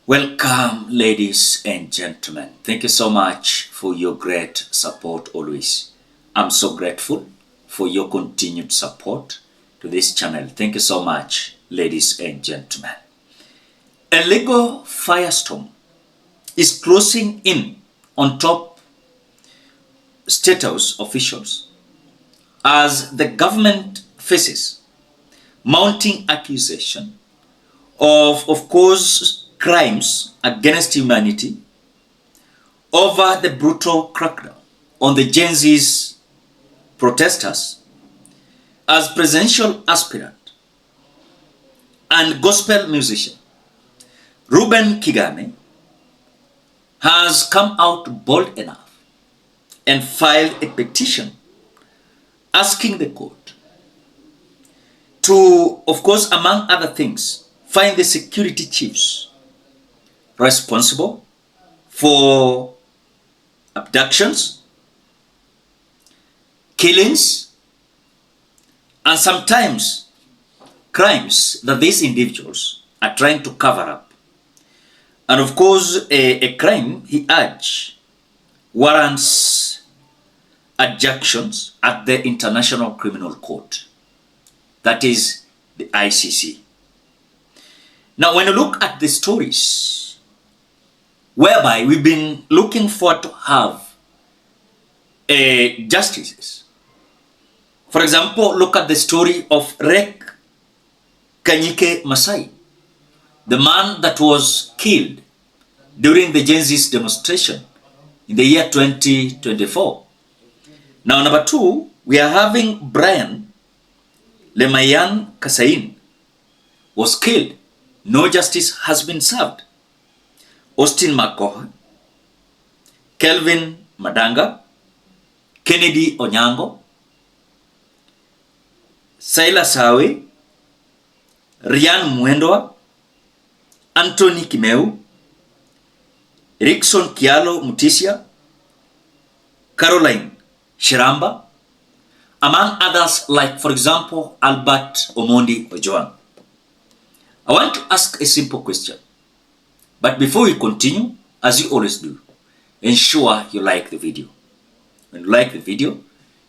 Welcome, ladies and gentlemen. Thank you so much for your great support always. I'm so grateful for your continued support to this channel. Thank you so much, ladies and gentlemen. A legal firestorm is closing in on top Statehouse officials as the government faces mounting accusation of course, crimes against humanity over the brutal crackdown on the Gen Z's protesters. As presidential aspirant and gospel musician Reuben Kigame has come out bold enough and filed a petition asking the court to, of course, among other things, find the security chiefs responsible for abductions, killings, and sometimes crimes that these individuals are trying to cover up. And of course, a crime, he urged, warrants adjunctions at the International Criminal Court, that is the ICC. Now, when you look at the stories whereby we've been looking forward to have justices. For example, look at the story of Rek Kanyike Masai, the man that was killed during the Gen Z's demonstration in the year 2024. Now, number two, we are having Brian Lemayan Kasain was killed. No justice has been served. Austin McCoy, Kelvin Madanga, Kennedy Onyango, Silas Sawe, Ryan Mwendwa, Anthony Kimeu, Rickson Kialo Mutisia, Caroline Shiramba, among others like, for example, Albert Omondi Ojwang. I want to ask a simple question. But before we continue, as you always do, ensure you like the video. When you like the video,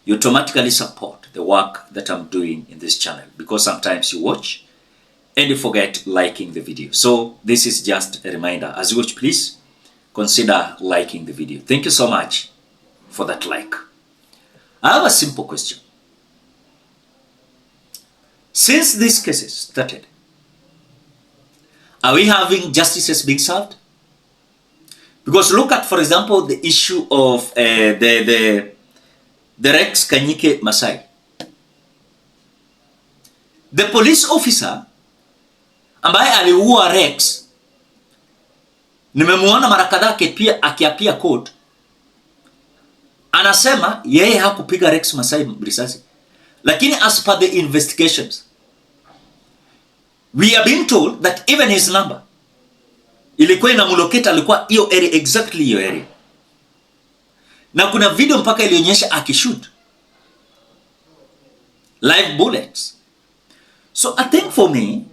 you automatically support the work that I'm doing in this channel, because sometimes you watch and you forget liking the video. So this is just a reminder. As you watch, please consider liking the video. Thank you so much for that like. I have a simple question. Since these cases started, are we having justices being served? Because look at, for example, the issue of the Rex Kanyike Masai. The police officer ambaye aliua Rex, nimemuona mara kadhaa akiapia court, anasema yeye hakupiga Rex Masai risasi. Lakini as per the investigations, we are being told that even his number ilikuwa inamlocate, alikuwa hiyo area, exactly hiyo area. Na kuna video mpaka ilionyesha akishoot live bullets. So I think for me,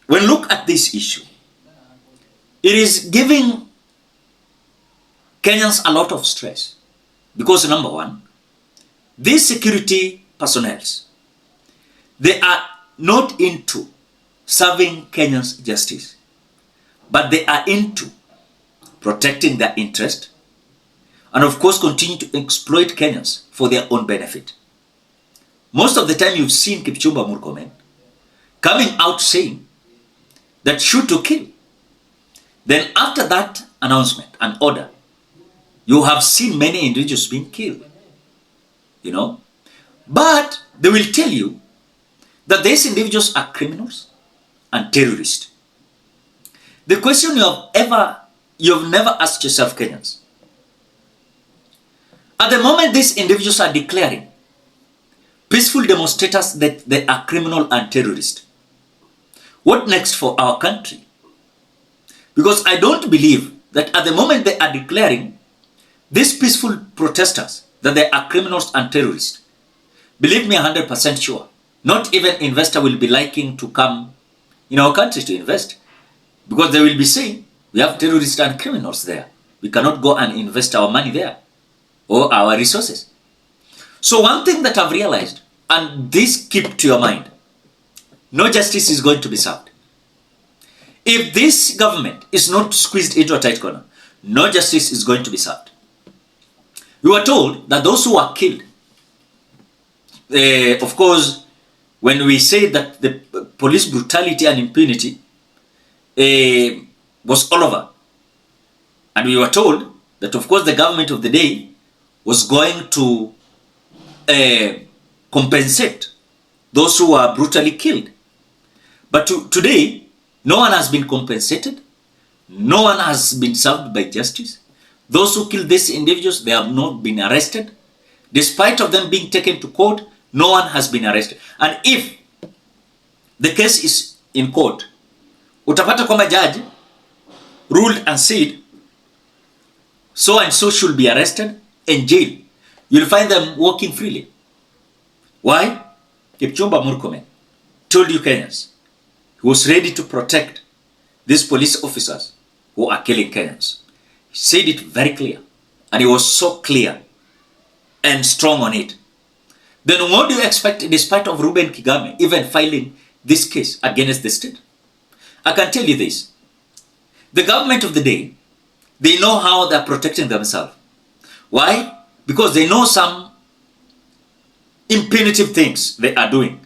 when look at this issue, it is giving Kenyans a lot of stress. Because number one, these security personnel, they are not into serving Kenyans justice, but they are into protecting their interest and of course continue to exploit Kenyans for their own benefit. Most of the time you've seen Kipchumba Murkomen coming out saying that shoot to kill. Then after that announcement and order, you have seen many individuals being killed, you know. But they will tell you that these individuals are criminals and terrorists. The question you've never asked yourself, Kenyans, at the moment these individuals are declaring peaceful demonstrators that they are criminal and terrorist, what next for our country? Because I don't believe that at the moment they are declaring these peaceful protesters that they are criminals and terrorists, believe me 100% sure, not even investor will be liking to come in our country to invest, because they will be saying We have terrorists and criminals there. We cannot go and invest our money there or our resources. So one thing that I've realized, and this keep to your mind, no justice is going to be served. If this government is not squeezed into a tight corner, no justice is going to be served. We were told that those who were killed, of course, when we say that the police brutality and impunity was all over, and we were told that, of course, the government of the day was going to compensate those who were brutally killed. But today, no one has been compensated. No one has been served by justice. Those who killed these individuals, they have not been arrested. Despite of them being taken to court, no one has been arrested. And if the case is in court, utapata kwamba judge ruled and said, so and so should be arrested and jailed. You'll find them walking freely. Why? Kipchumba Murkomen told you Kenyans he was ready to protect these police officers who are killing Kenyans. He said it very clear, and he was so clear and strong on it. Then what do you expect despite of Reuben Kigame even filing this case against the state? I can tell you this. The government of the day, they know how they're protecting themselves. Why? Because they know some impunitive things they are doing.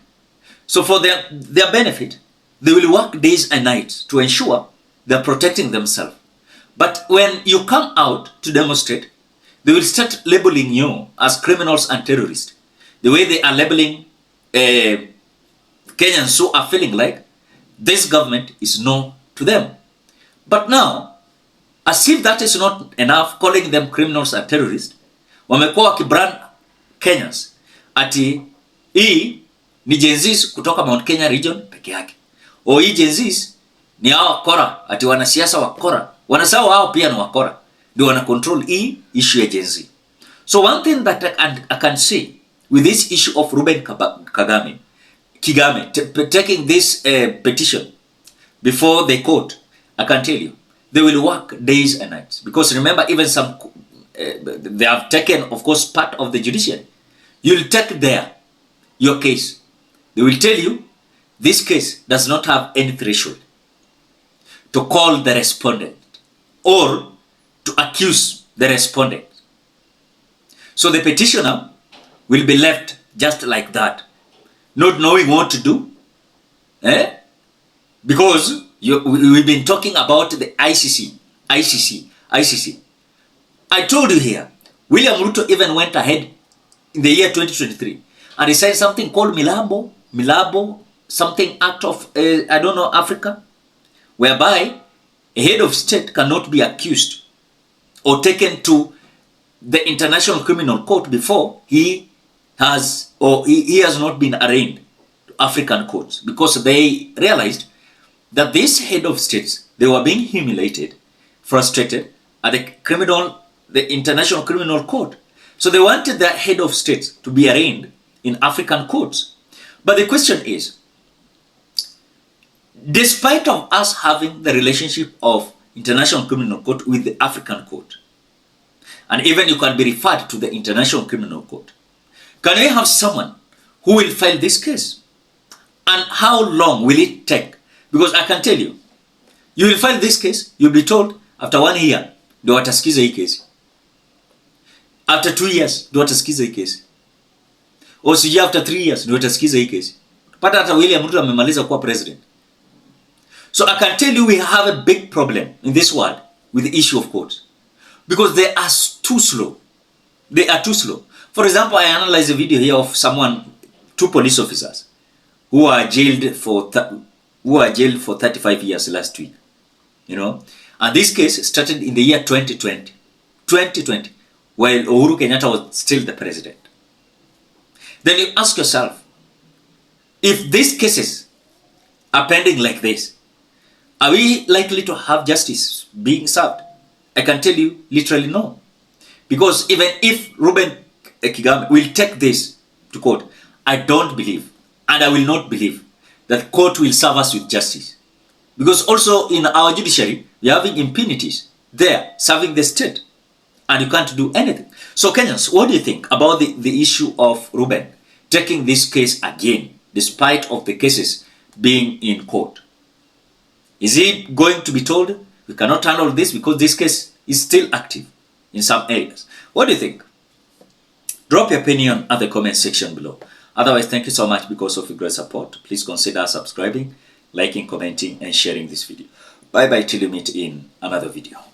So for their benefit, they will work days and nights to ensure they're protecting themselves. But when you come out to demonstrate, they will start labeling you as criminals and terrorists. The way they are labeling Kenyans who are feeling like this government is no to them. But now, as if that is not enough, calling them criminals and terrorists, wamekuwa wakibrand Kenyans ati hii ni Gen Zs kutoka Mount Kenya region peke yake. O hii Gen Zs ni hao wakora, ati wanasiasa wakora. Wanasahau hao pia ni wakora. Ndio wana control hii issue ya Gen Z. So one thing that I can say with this issue of Reuben Kigame taking this petition before the court, I can tell you, they will work days and nights. Because remember, even some, they have taken, of course, part of the judiciary. You'll take your case. They will tell you, this case does not have any threshold to call the respondent or to accuse the respondent. So the petitioner will be left just like that, not knowing what to do. Because we've been talking about the ICC. I told you here, William Ruto even went ahead in the year 2023 and he signed something called Milabo, something Act of, Africa, whereby a head of state cannot be accused or taken to the International Criminal Court before he has not been arraigned to African courts, because they realized that these head of states, they were being humiliated, frustrated at the International Criminal Court. So they wanted their head of states to be arraigned in African courts. But the question is, despite of us having the relationship of International Criminal Court with the African Court, and even you can be referred to the International Criminal Court, can we have someone who will file this case? And how long will it take? Because I can tell you, you will file this case, you'll be told after 1 year, ndio watasikiza hii case. After 2 years, ndio watasikiza hii case. Or sijui after 3 years, ndio watasikiza hii case. Pata hata William Ruto amemaliza kuwa president. So I can tell you we have a big problem in this world with the issue of courts. Because they are too slow. They are too slow. For example, I analyzed a video here of two police officers who are jailed for 35 years last week. And this case started in the year 2020, while Uhuru Kenyatta was still the president. Then you ask yourself, if these cases are pending like this, are we likely to have justice being served? I can tell you literally no. Because even if Reuben Kigame will take this to court, I don't believe, and I will not believe, that court will serve us with justice. Because also in our judiciary, You're having impunities there, serving the state, and you can't do anything. So Kenyans, what do you think about the issue of Reuben taking this case again, despite of the cases being in court? Is he going to be told, we cannot handle this because this case is still active in some areas? What do you think? Drop your opinion at the comment section below. Otherwise, thank you so much because of your great support. Please consider subscribing, liking, commenting, and sharing this video. Bye bye till you meet in another video.